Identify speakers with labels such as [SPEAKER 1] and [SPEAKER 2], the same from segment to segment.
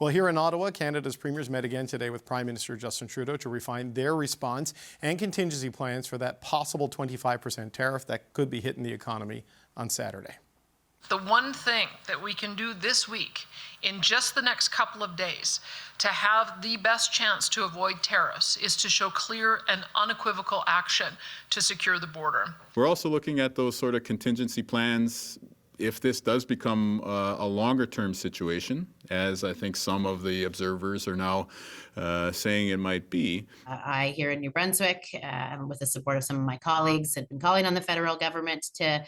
[SPEAKER 1] Well, here in Ottawa, Canada's premiers met again today with Prime Minister Justin Trudeau to refine their response and contingency plans for that possible 25% tariff that could be hitting the economy on Saturday.
[SPEAKER 2] The one thing that we can do this week, in just the next couple of days, to have the best chance to avoid tariffs is to show clear and unequivocal action to secure the border.
[SPEAKER 3] We're also looking at those sort of contingency plans if this does become a longer-term situation, as I think some of the observers are now saying it might be.
[SPEAKER 4] I, here in New Brunswick, with the support of some of my colleagues, have been calling on the federal government to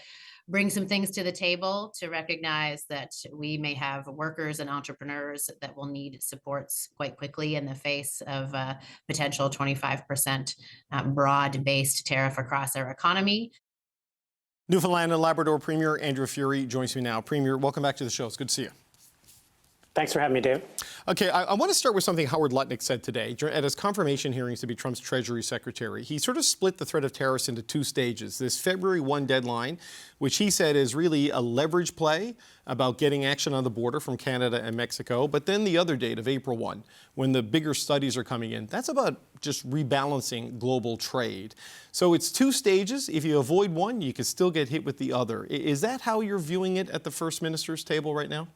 [SPEAKER 4] bring some things to the table to recognize that we may have workers and entrepreneurs that will need supports quite quickly in the face of a potential 25% broad-based tariff across our economy.
[SPEAKER 1] Newfoundland and Labrador Premier Andrew Furey joins me now. Premier, welcome back to the show. It's good to see you.
[SPEAKER 5] Thanks for having me, Dave.
[SPEAKER 1] Okay, I want to start with something Howard Lutnick said today. At his confirmation hearings to be Trump's Treasury Secretary, he sort of split the threat of tariffs into two stages. This February 1 deadline, which he said is really a leverage play about getting action on the border from Canada and Mexico. But then the other date of April 1, when the bigger studies are coming in, that's about just rebalancing global trade. So it's two stages. If you avoid one, you can still get hit with the other. Is that how you're viewing it at the First Minister's table right now?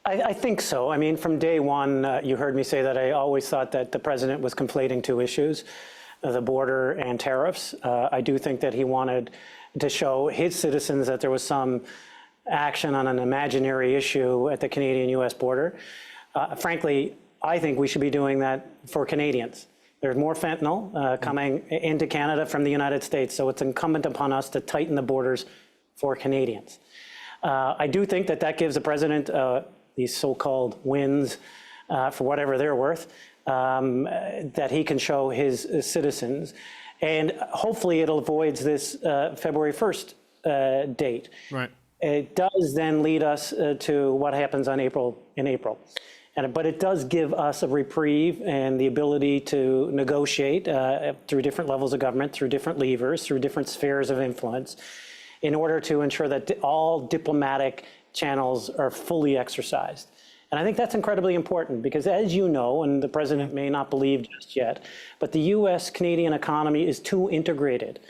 [SPEAKER 5] I think so. I mean, from day one, you heard me say that I always thought that the president was conflating two issues, the border and tariffs. I do think that he wanted to show his citizens that there was some action on an imaginary issue at the Canadian-U.S. border. Frankly, I think we should be doing that for Canadians. There's more fentanyl coming into Canada from the United States, so it's incumbent upon us to tighten the borders for Canadians. I do think that that gives the president these so-called wins, for whatever they're worth, that he can show his citizens. And hopefully it avoids this February 1st date.
[SPEAKER 1] Right.
[SPEAKER 5] It does then lead us to what happens in April. But it does give us a reprieve and the ability to negotiate through different levels of government, through different levers, through different spheres of influence, in order to ensure that all diplomatic channels are fully exercised. And I think that's incredibly important because, as you know, and the president may not believe just yet, but the U.S.-Canadian economy is too integrated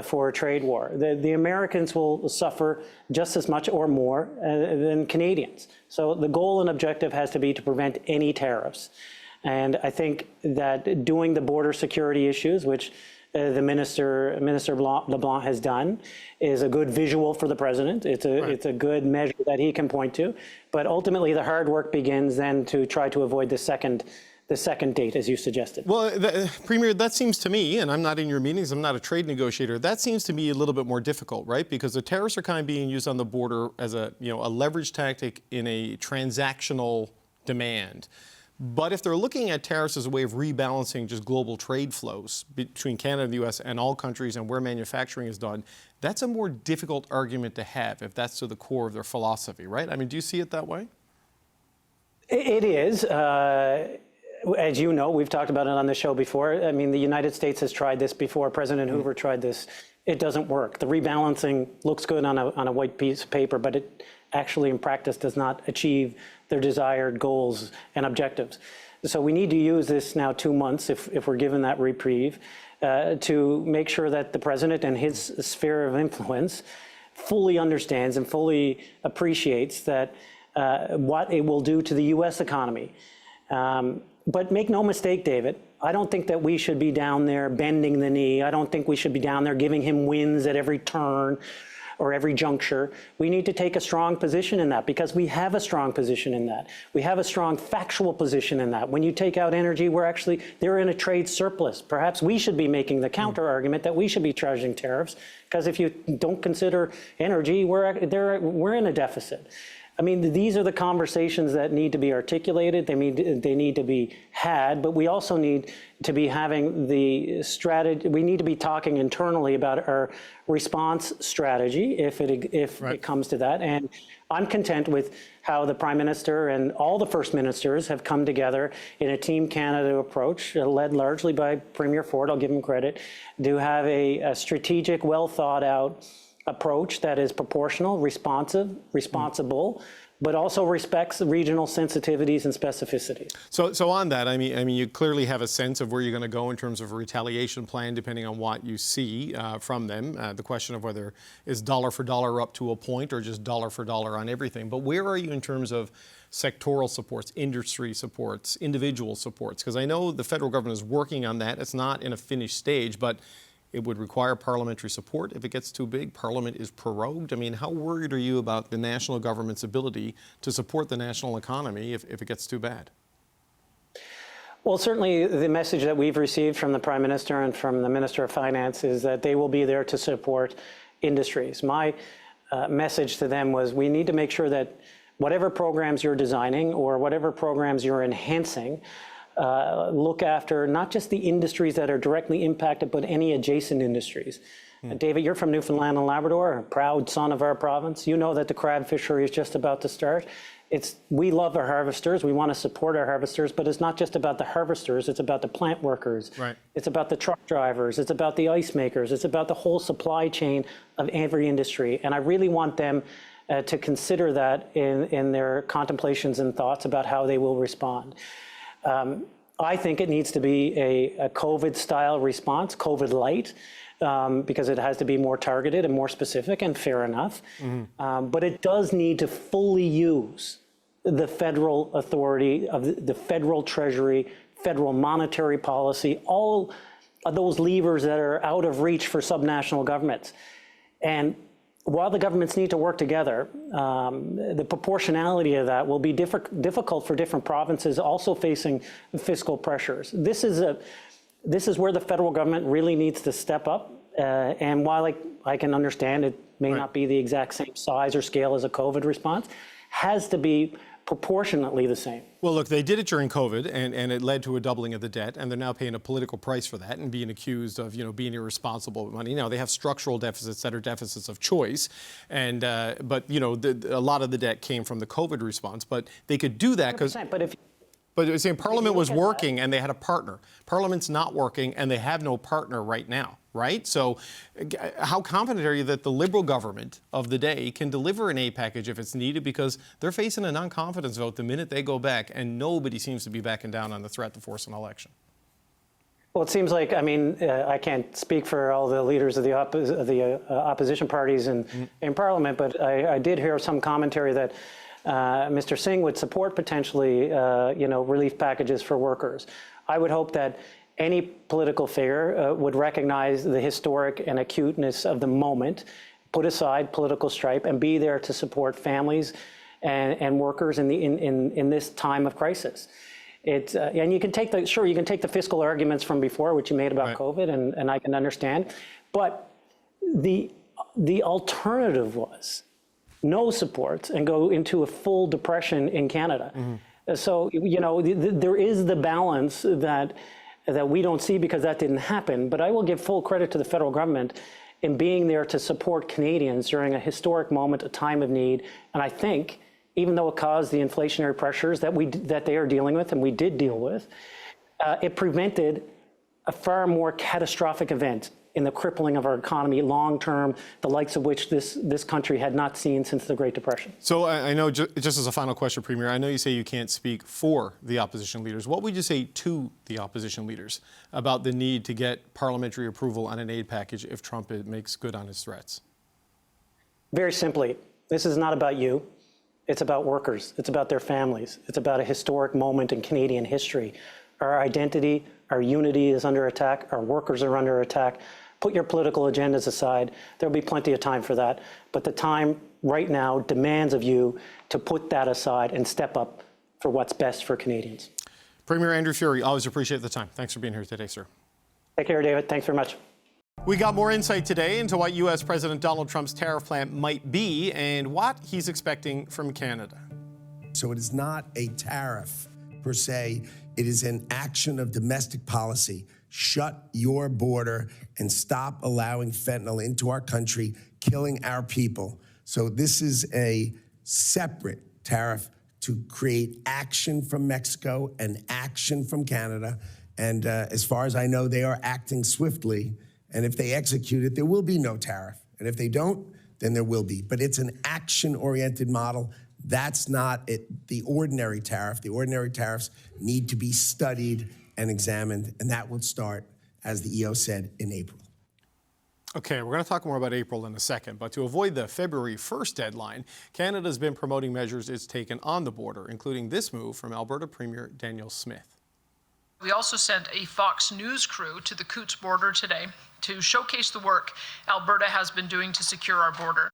[SPEAKER 5] for a trade war. The Americans will suffer just as much or more than Canadians. So the goal and objective has to be to prevent any tariffs. And I think that doing the border security issues, which the Minister LeBlanc has done, is a good visual for the president. It's a good measure that he can point to. But ultimately, the hard work begins then to try to avoid the second date, as you suggested.
[SPEAKER 1] Well, Premier, that seems to me, and I'm not in your meetings, I'm not a trade negotiator, that seems to be a little bit more difficult, right? Because the tariffs are kind of being used on the border as a leverage tactic in a transactional demand. But if they're looking at tariffs as a way of rebalancing just global trade flows between Canada and the U.S. and all countries and where manufacturing is done, that's a more difficult argument to have if that's to the core of their philosophy, right? I mean, do you see it that way?
[SPEAKER 5] It is. As you know, we've talked about it on the show before. I mean, the United States has tried this before. President Hoover tried this. It doesn't work. The rebalancing looks good on a white piece of paper, but it actually in practice does not achieve their desired goals and objectives. So we need to use this now 2 months, if we're given that reprieve, to make sure that the president and his sphere of influence fully understands and fully appreciates that what it will do to the U.S. economy. But make no mistake, David, I don't think that we should be down there bending the knee. I don't think we should be down there giving him wins at every turn or every juncture. We need to take a strong position in that because we have a strong position in that. We have a strong factual position in that. When you take out energy, they're in a trade surplus. Perhaps we should be making the counter argument that we should be charging tariffs because if you don't consider energy, we're in a deficit. I mean, these are the conversations that need to be articulated. They need to be had, but we also need to be having the strategy. We need to be talking internally about our response strategy if it comes to that. And I'm content with how the Prime Minister and all the First Ministers have come together in a Team Canada approach, led largely by Premier Ford, I'll give him credit, to have a strategic, well thought out approach that is proportional, responsive, responsible, but also respects the regional sensitivities and specificities.
[SPEAKER 1] So on that, I mean, you clearly have a sense of where you're going to go in terms of a retaliation plan, depending on what you see from them. The question of whether it's dollar for dollar up to a point or just dollar for dollar on everything. But where are you in terms of sectoral supports, industry supports, individual supports? Because I know the federal government is working on that. It's not in a finished stage, but it would require parliamentary support. If it gets too big, Parliament is prorogued. I mean, how worried are you about the national government's ability to support the national economy if it gets too bad?
[SPEAKER 5] Well, certainly the message that we've received from the Prime Minister and from the Minister of Finance is that they will be there to support industries. My message to them was we need to make sure that whatever programs you're designing or whatever programs you're enhancing, look after not just the industries that are directly impacted, but any adjacent industries. David, you're from Newfoundland and Labrador, a proud son of our province. You know that the crab fishery is just about to start. We love our harvesters. We want to support our harvesters, but it's not just about the harvesters. It's about the plant workers.
[SPEAKER 1] Right.
[SPEAKER 5] It's about the truck drivers. It's about the ice makers. It's about the whole supply chain of every industry. And I really want them to consider that in their contemplations and thoughts about how they will respond. I think it needs to be a COVID-style response, COVID light, because it has to be more targeted and more specific, and fair enough. But it does need to fully use the federal authority of the federal treasury, federal monetary policy, all of those levers that are out of reach for subnational governments. And while the governments need to work together, the proportionality of that will be difficult for different provinces also facing fiscal pressures. This is where the federal government really needs to step up. And while I can understand it may not be the exact same size or scale as a COVID response, has to be proportionately the same.
[SPEAKER 1] Well, look, they did it during COVID, and it led to a doubling of the debt, and they're now paying a political price for that and being accused of, being irresponsible with money. Now, they have structural deficits that are deficits of choice, and but, a lot of the debt came from the COVID response, but they could do that because... But it's saying Parliament was working and they had a partner. Parliament's not working and they have no partner right now, right? So how confident are you that the Liberal government of the day can deliver an aid package if it's needed? Because they're facing a non-confidence vote the minute they go back, and nobody seems to be backing down on the threat to force an election.
[SPEAKER 5] Well, it seems like, I can't speak for all the leaders of the opposition parties in Parliament, but I did hear some commentary that Mr. Singh would support potentially, relief packages for workers. I would hope that any political figure would recognize the historic and acuteness of the moment, put aside political stripe, and be there to support families and workers in this time of crisis. And you can take the fiscal arguments from before, which you made about COVID, and I can understand, but the alternative was no supports and go into a full depression in Canada. So, there is the balance that we don't see because that didn't happen. But I will give full credit to the federal government in being there to support Canadians during a historic moment, a time of need. And I think, even though it caused the inflationary pressures that they are dealing with and we did deal with, it prevented a far more catastrophic event in the crippling of our economy long-term, the likes of which this country had not seen since the Great Depression.
[SPEAKER 1] So I know, just as a final question, Premier, I know you say you can't speak for the opposition leaders. What would you say to the opposition leaders about the need to get parliamentary approval on an aid package if Trump makes good on his threats?
[SPEAKER 5] Very simply, this is not about you. It's about workers. It's about their families. It's about a historic moment in Canadian history. Our identity, our unity is under attack. Our workers are under attack. Put your political agendas aside. There'll be plenty of time for that. But the time right now demands of you to put that aside and step up for what's best for Canadians.
[SPEAKER 1] Premier Andrew Furey, always appreciate the time. Thanks for being here today, sir.
[SPEAKER 5] Take care, David. Thanks very much.
[SPEAKER 1] We got more insight today into what U.S. President Donald Trump's tariff plan might be and what he's expecting from Canada.
[SPEAKER 6] So it is not a tariff per se. It is an action of domestic policy. Shut your border and stop allowing fentanyl into our country, killing our people. So this is a separate tariff to create action from Mexico and action from Canada. And as far as I know, they are acting swiftly. And if they execute it, there will be no tariff. And if they don't, then there will be. But it's an action-oriented model. That's not the ordinary tariff. The ordinary tariffs need to be studied and examined, and that will start, as the EO said, in April.
[SPEAKER 1] Okay, we're going to talk more about April in a second, but to avoid the February 1st deadline, Canada's been promoting measures it's taken on the border, including this move from Alberta Premier Danielle Smith.
[SPEAKER 2] We also sent a Fox News crew to the Coots border today to showcase the work Alberta has been doing to secure our border.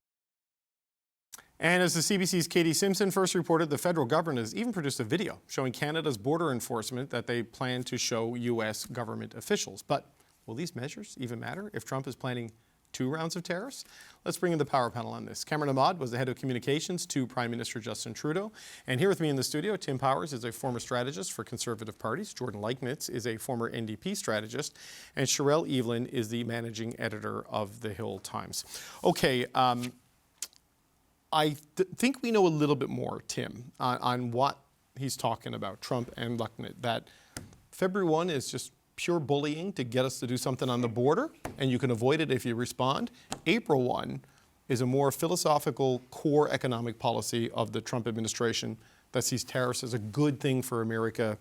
[SPEAKER 1] And as the CBC's Katie Simpson first reported, the federal government has even produced a video showing Canada's border enforcement that they plan to show U.S. government officials. But will these measures even matter if Trump is planning 2 rounds of tariffs? Let's bring in the power panel on this. Cameron Ahmad was the head of communications to Prime Minister Justin Trudeau. And here with me in the studio, Tim Powers is a former strategist for Conservative parties. Jordan Leibniz is a former NDP strategist. And Sherelle Evelyn is the managing editor of The Hill Times. Okay, I think we know a little bit more, Tim, on what he's talking about, Trump and Lutnick, that February 1 is just pure bullying to get us to do something on the border, and you can avoid it if you respond. April 1 is a more philosophical core economic policy of the Trump administration that sees tariffs as a good thing for America,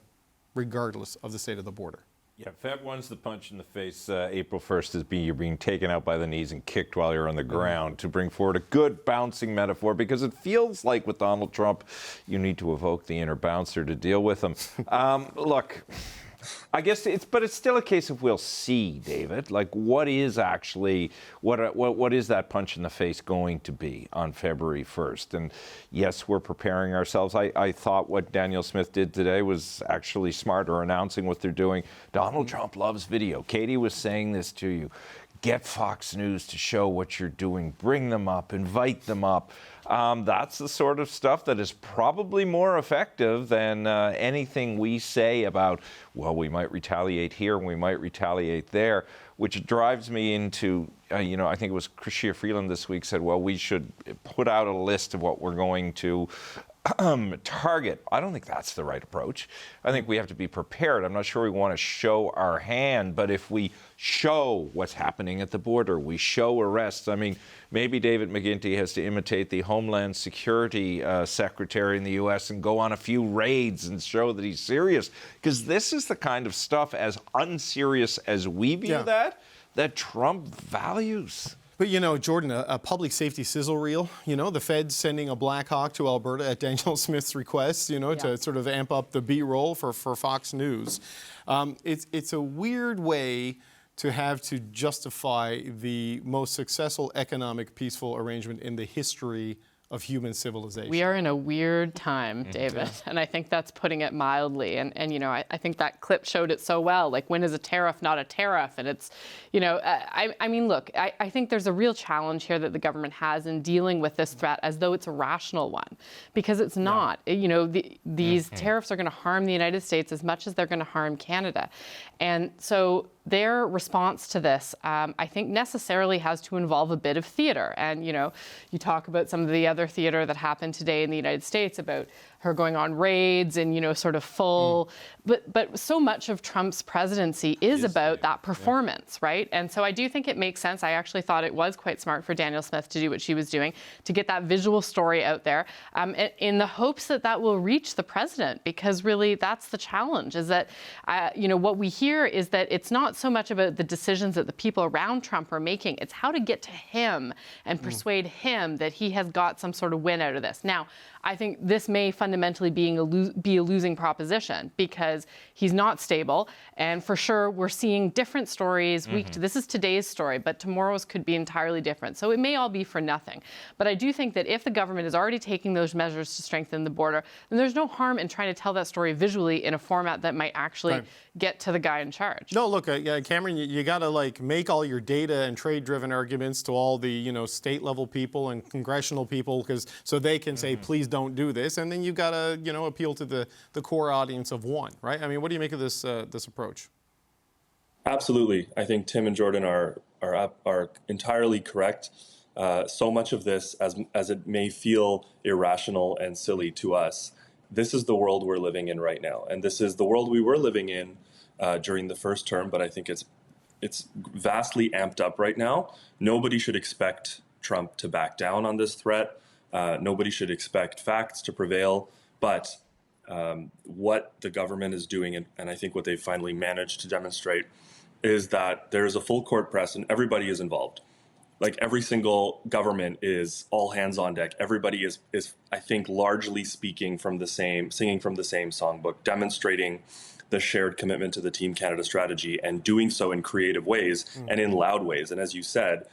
[SPEAKER 1] regardless of the state of the border.
[SPEAKER 7] Yeah, Feb 1's the punch in the face. April 1st is you're being taken out by the knees and kicked while you're on the ground, to bring forward a good bouncing metaphor, because it feels like with Donald Trump, you need to evoke the inner bouncer to deal with him. Look, I guess it's still a case of we'll see, David. Like, what is actually, what is that punch in the face going to be on February 1st? And yes, we're preparing ourselves. I thought what Danielle Smith did today was actually smart, or announcing what they're doing. Donald Trump loves video. Katie was saying this to you. Get Fox News to show what you're doing. Bring them up. Invite them up. That's the sort of stuff that is probably more effective than anything we say about, well, we might retaliate here and we might retaliate there, which drives me into, I think it was Chrystia Freeland this week said, well, we should put out a list of what we're going to target. I don't think that's the right approach. I think we have to be prepared. I'm not sure we want to show our hand, but if we show what's happening at the border, we show arrests. I mean, maybe David McGuinty has to imitate the Homeland Security Secretary in the U.S. and go on a few raids and show that he's serious, because this is the kind of stuff, as unserious as we view that Trump values.
[SPEAKER 1] But, Jordan, a public safety sizzle reel, the Feds sending a Black Hawk to Alberta at Danielle Smith's request, to sort of amp up the B-roll for Fox News. It's a weird way to have to justify the most successful economic peaceful arrangement in the history of human civilization.
[SPEAKER 8] We are in a weird time, David, and I think that's putting it mildly. And I think that clip showed it so well. Like, when is a tariff not a tariff? And it's, I mean, look, I think there's a real challenge here that the government has in dealing with this threat as though it's a rational one, because it's not. These tariffs are going to harm the United States as much as they're going to harm Canada. And so their response to this, I think, necessarily has to involve a bit of theater. And, you talk about some of the other theater that happened today in the United States about her going on raids and, sort of full. But so much of Trump's presidency is about that performance, right? And so I do think it makes sense. I actually thought it was quite smart for Danielle Smith to do what she was doing, to get that visual story out there, in the hopes that that will reach the president, because really that's the challenge, is that, what we hear is that it's not so much about the decisions that the people around Trump are making. It's how to get to him and persuade him that he has got some sort of win out of this. Now, I think this may fundamentally be a losing proposition, because he's not stable. And for sure, we're seeing different stories this is today's story, but tomorrow's could be entirely different. So it may all be for nothing. But I do think that if the government is already taking those measures to strengthen the border, then there's no harm in trying to tell that story visually in a format that might actually get to the guy in charge.
[SPEAKER 1] No, look, Cameron, you got to make all your data and trade-driven arguments to all the state-level people and congressional people, so they can say, please don't do this, and then you've got to appeal to the core audience of one, right? I mean, what do you make of this approach?
[SPEAKER 9] Absolutely, I think Tim and Jordan are entirely correct. So much of this, as it may feel irrational and silly to us, this is the world we're living in right now, and this is the world we were living in during the first term. But I think it's vastly amped up right now. Nobody should expect Trump to back down on this threat. Nobody should expect facts to prevail, but what the government is doing, and I think what they've finally managed to demonstrate, is that there is a full court press and everybody is involved. Like every single government is all hands on deck. Everybody is I think, largely singing from the same songbook, demonstrating the shared commitment to the Team Canada strategy and doing so in creative ways and in loud ways. And as you said,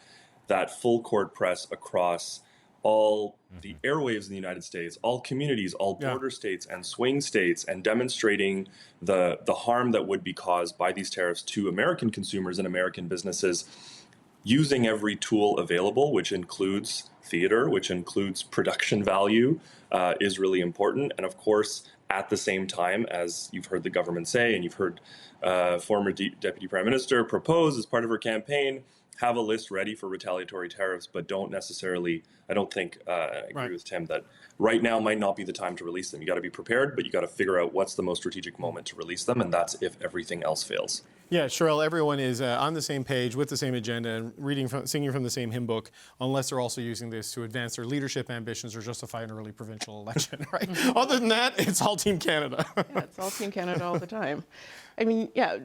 [SPEAKER 9] that full court press across all the airwaves in the United States, all communities, all border states and swing states, and demonstrating the harm that would be caused by these tariffs to American consumers and American businesses, using every tool available, which includes theater, which includes production value, is really important. And of course, at the same time, as you've heard the government say, and you've heard former Deputy Prime Minister propose as part of her campaign, have a list ready for retaliatory tariffs, but don't necessarily, I don't think, I agree with Tim, that right now might not be the time to release them. You got to be prepared, but you got to figure out what's the most strategic moment to release them, and that's if everything else fails.
[SPEAKER 1] Yeah, Cheryl, everyone is on the same page with the same agenda and singing from the same hymn book, unless they're also using this to advance their leadership ambitions or justify an early provincial election, right? Other than that, it's all Team Canada.
[SPEAKER 10] Yeah, it's all Team Canada all the time. I mean, yeah.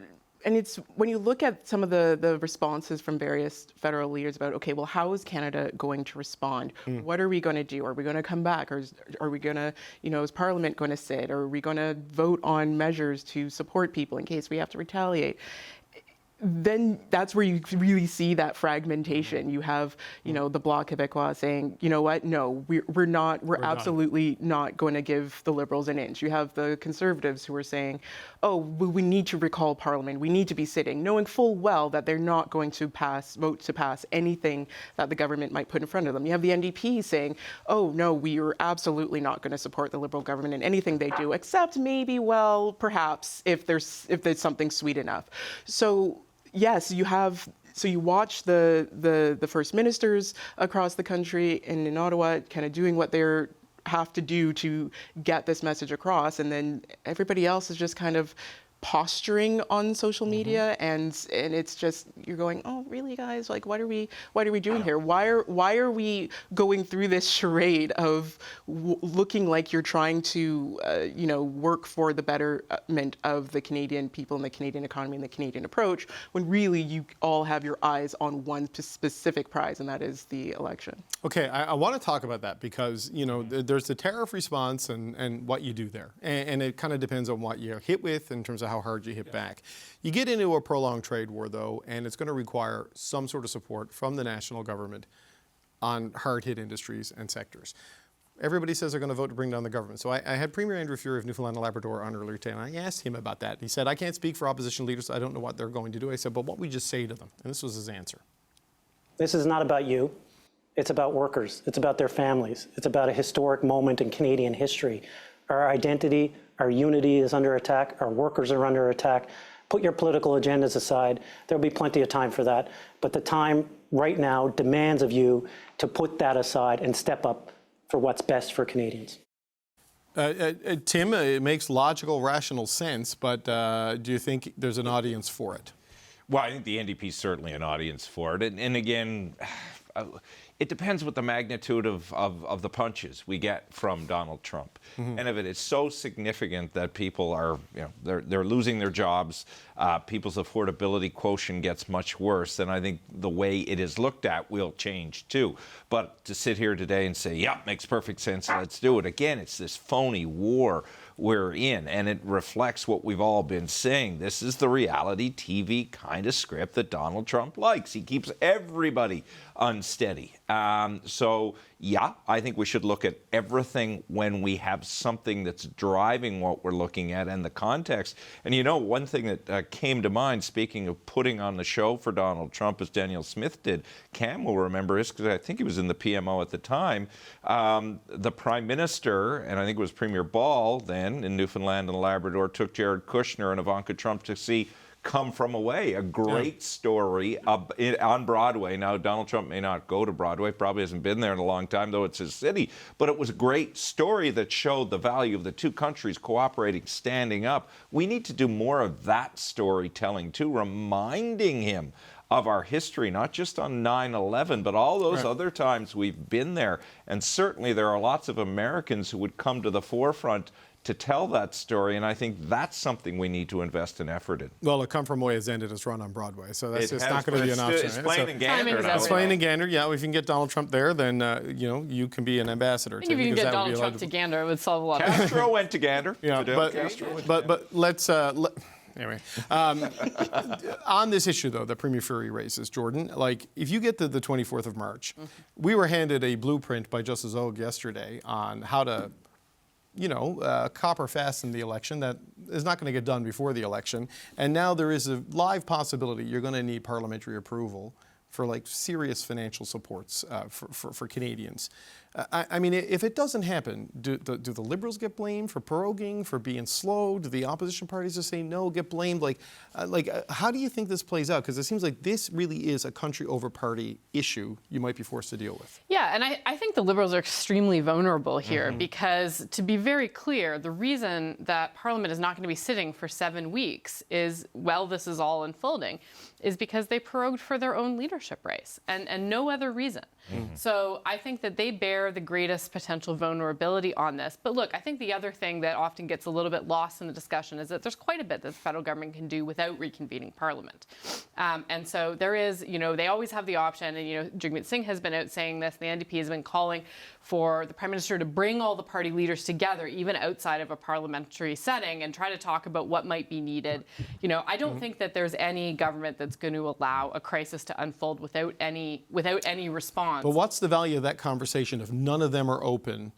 [SPEAKER 10] And it's when you look at some of the responses from various federal leaders about, okay, well, how is Canada going to respond? What are we going to do? Are we going to come back? Or are we going to, is Parliament going to sit? Or are we going to vote on measures to support people in case we have to retaliate? Then that's where you really see that fragmentation. You have, the Bloc Québécois saying, you know what, no, we're absolutely not going to give the Liberals an inch. You have the Conservatives who are saying, oh, we need to recall Parliament. We need to be sitting, knowing full well that they're not going to vote to pass anything that the government might put in front of them. You have the NDP saying, oh, no, we are absolutely not going to support the Liberal government in anything they do, except maybe, well, perhaps if there's something sweet enough. So yes, you watch the first ministers across the country and in Ottawa kind of doing what they have to do to get this message across, and then everybody else is just kind of posturing on social media, and it's just, you're going, oh, really, guys? Like, what are we doing here? Why are we going through this charade of looking like you're trying to work for the betterment of the Canadian people and the Canadian economy and the Canadian approach, when really you all have your eyes on one specific prize, and that is the election? Okay,
[SPEAKER 1] I want to talk about that because there's the tariff response and what you do there, and it kind of depends on what you're hit with in terms of how hard you hit back. You get into a prolonged trade war, though, and it's going to require some sort of support from the national government on hard-hit industries and sectors. Everybody says they're going to vote to bring down the government. So I had Premier Andrew Furey of Newfoundland and Labrador on earlier today, and I asked him about that. He said, I can't speak for opposition leaders. I don't know what they're going to do. I said, but what we just say to them? And this was his answer.
[SPEAKER 5] This is not about you. It's about workers. It's about their families. It's about a historic moment in Canadian history. Our identity, our unity is under attack. Our workers are under attack. Put your political agendas aside. There'll be plenty of time for that. But the time right now demands of you to put that aside and step up for what's best for Canadians.
[SPEAKER 1] Tim, it makes logical, rational sense, but do you think there's an audience for it?
[SPEAKER 7] Well, I think the NDP is certainly an audience for it. And again, it depends what the magnitude of the punches we get from Donald Trump. And if it is so significant that people are, they're losing their jobs, people's affordability quotient gets much worse, then I think the way it is looked at will change too. But to sit here today and say, yeah, makes perfect sense, let's do it. Again, it's this phony war we're in, and it reflects what we've all been saying. This is the reality TV kind of script that Donald Trump likes. He keeps everybody unsteady. So, yeah, I think we should look at everything when we have something that's driving what we're looking at and the context. And one thing that came to mind, speaking of putting on the show for Donald Trump, as Danielle Smith did, Cam will remember this because I think he was in the PMO at the time, the Prime Minister, and I think it was Premier Ball then in Newfoundland and Labrador, took Jared Kushner and Ivanka Trump to see Come From Away, a great story on Broadway. Now, Donald Trump may not go to Broadway, probably hasn't been there in a long time, though it's his city, but it was a great story that showed the value of the two countries cooperating, standing up. We need to do more of that storytelling, too, reminding him of our history, not just on 9/11, but all those other times we've been there. And certainly there are lots of Americans who would come to the forefront to tell that story, and I think that's something we need to invest an effort in.
[SPEAKER 1] Well, A Come From Away has ended its run on Broadway, so that's just not going to be an option.
[SPEAKER 7] It's playing in Gander now.
[SPEAKER 1] It's playing in Gander, yeah. If you can get Donald Trump there, then you can be an ambassador.
[SPEAKER 8] I think if you can get Donald Trump to Gander, it would solve a lot of
[SPEAKER 7] Castro went to Gander.
[SPEAKER 1] Yeah, but let's... Anyway, on this issue, though, that Premier Furey raises, Jordan, like, if you get to the 24th of March, we were handed a blueprint by Justice Ogue yesterday on how to, copper fast in the election. That is not going to get done before the election. And now there is a live possibility you're going to need parliamentary approval for, like, serious financial supports for Canadians. I mean, if it doesn't happen, do the Liberals get blamed for proroguing, for being slow? Do the opposition parties just say no, get blamed? How do you think this plays out? Because it seems like this really is a country over party issue you might be forced to deal with.
[SPEAKER 8] Yeah, and I think the Liberals are extremely vulnerable here because, to be very clear, the reason that Parliament is not going to be sitting for 7 weeks is, while this is all unfolding, is because they prorogued for their own leadership race and no other reason. So I think that they bear the greatest potential vulnerability on this. But look, I think the other thing that often gets a little bit lost in the discussion is that there's quite a bit that the federal government can do without reconvening Parliament. And so there is, they always have the option, and, Jagmeet Singh has been out saying this, the NDP has been calling for the Prime Minister to bring all the party leaders together, even outside of a parliamentary setting, and try to talk about what might be needed. I don't think that there's any government that's going to allow a crisis to unfold without any response.
[SPEAKER 1] But what's the value of that conversation if none of them are open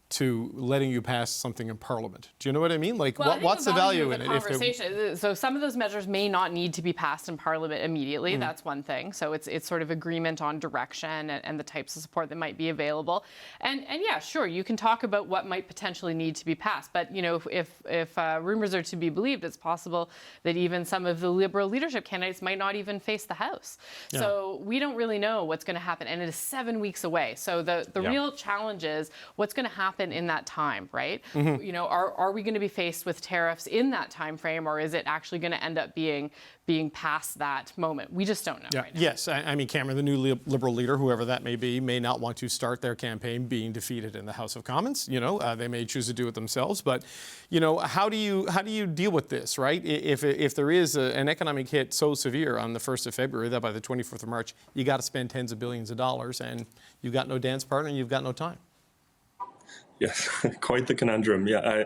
[SPEAKER 1] to letting you pass something in Parliament? Do you know what I mean? What's the value in it?
[SPEAKER 8] Conversation. So some of those measures may not need to be passed in Parliament immediately. That's one thing. So it's sort of agreement on direction and the types of support that might be available. And yeah, sure, you can talk about what might potentially need to be passed. But if rumors are to be believed, it's possible that even some of the Liberal leadership candidates might not even face the House. Yeah. So we don't really know what's going to happen, and it is 7 weeks away. So the real challenge is what's going to happen in that time, right? Are we going to be faced with tariffs in that time frame, or is it actually going to end up being past that moment? We just don't know right now.
[SPEAKER 1] Yes, I mean, Cameron, the new Liberal leader, whoever that may be, may not want to start their campaign being defeated in the House of Commons. They may choose to do it themselves. But, how do you deal with this, right? If there is an economic hit so severe on the 1st of February that by the 24th of March, you got to spend tens of billions of dollars, and you've got no dance partner and you've got no time.
[SPEAKER 9] Yes, quite the conundrum. Yeah,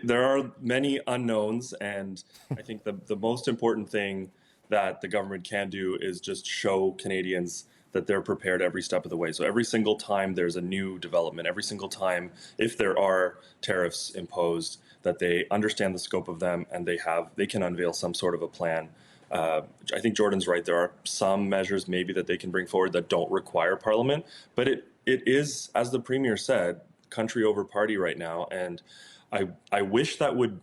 [SPEAKER 9] there are many unknowns, and I think the most important thing that the government can do is just show Canadians that they're prepared every step of the way. So every single time there's a new development, every single time, if there are tariffs imposed, that they understand the scope of them and they can unveil some sort of a plan. I think Jordan's right. There are some measures maybe that they can bring forward that don't require Parliament, but it is, as the Premier said, country over party right now, and I wish that would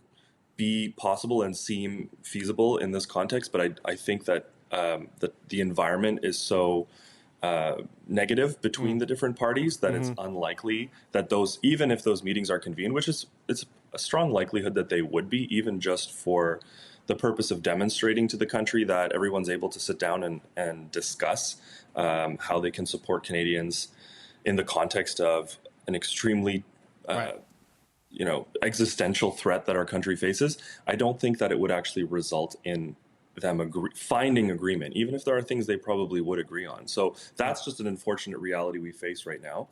[SPEAKER 9] be possible and seem feasible in this context, but I think that the environment is so negative between the different parties that it's unlikely that even if those meetings are convened, which it's a strong likelihood that they would be, even just for the purpose of demonstrating to the country that everyone's able to sit down and discuss how they can support Canadians in the context of an extremely, existential threat that our country faces. I don't think that it would actually result in them finding agreement, even if there are things they probably would agree on. So that's just an unfortunate reality we face right now.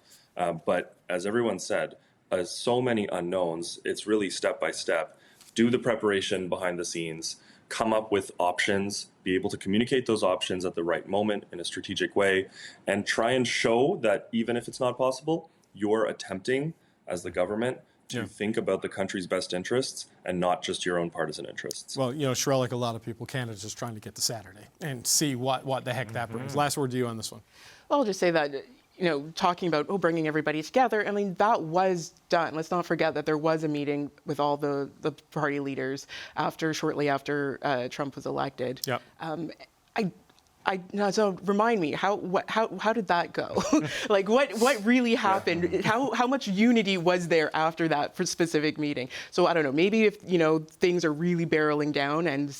[SPEAKER 9] But as everyone said, so many unknowns, it's really step by step. Do the preparation behind the scenes, come up with options, be able to communicate those options at the right moment in a strategic way, and try and show that even if it's not possible, you're attempting, as the government, to think about the country's best interests and not just your own partisan interests.
[SPEAKER 1] Well, Sherelle, like a lot of people, Canada's just trying to get to Saturday and see what the heck that brings. Last word to you on this one.
[SPEAKER 10] Well, I'll just say that, talking about bringing everybody together, I mean, that was done. Let's not forget that there was a meeting with all the party leaders shortly after Trump was elected. Yep. So remind me, how did that go? Like what really happened? Yeah. How much unity was there after that for specific meeting? So I don't know, maybe if, things are really barreling down and,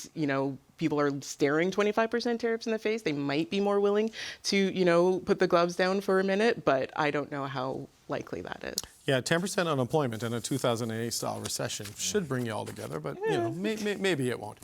[SPEAKER 10] people are staring 25% tariffs in the face, they might be more willing to, put the gloves down for a minute, but I don't know how likely that is.
[SPEAKER 1] Yeah, 10% unemployment and a 2008 style recession should bring you all together, but maybe it won't.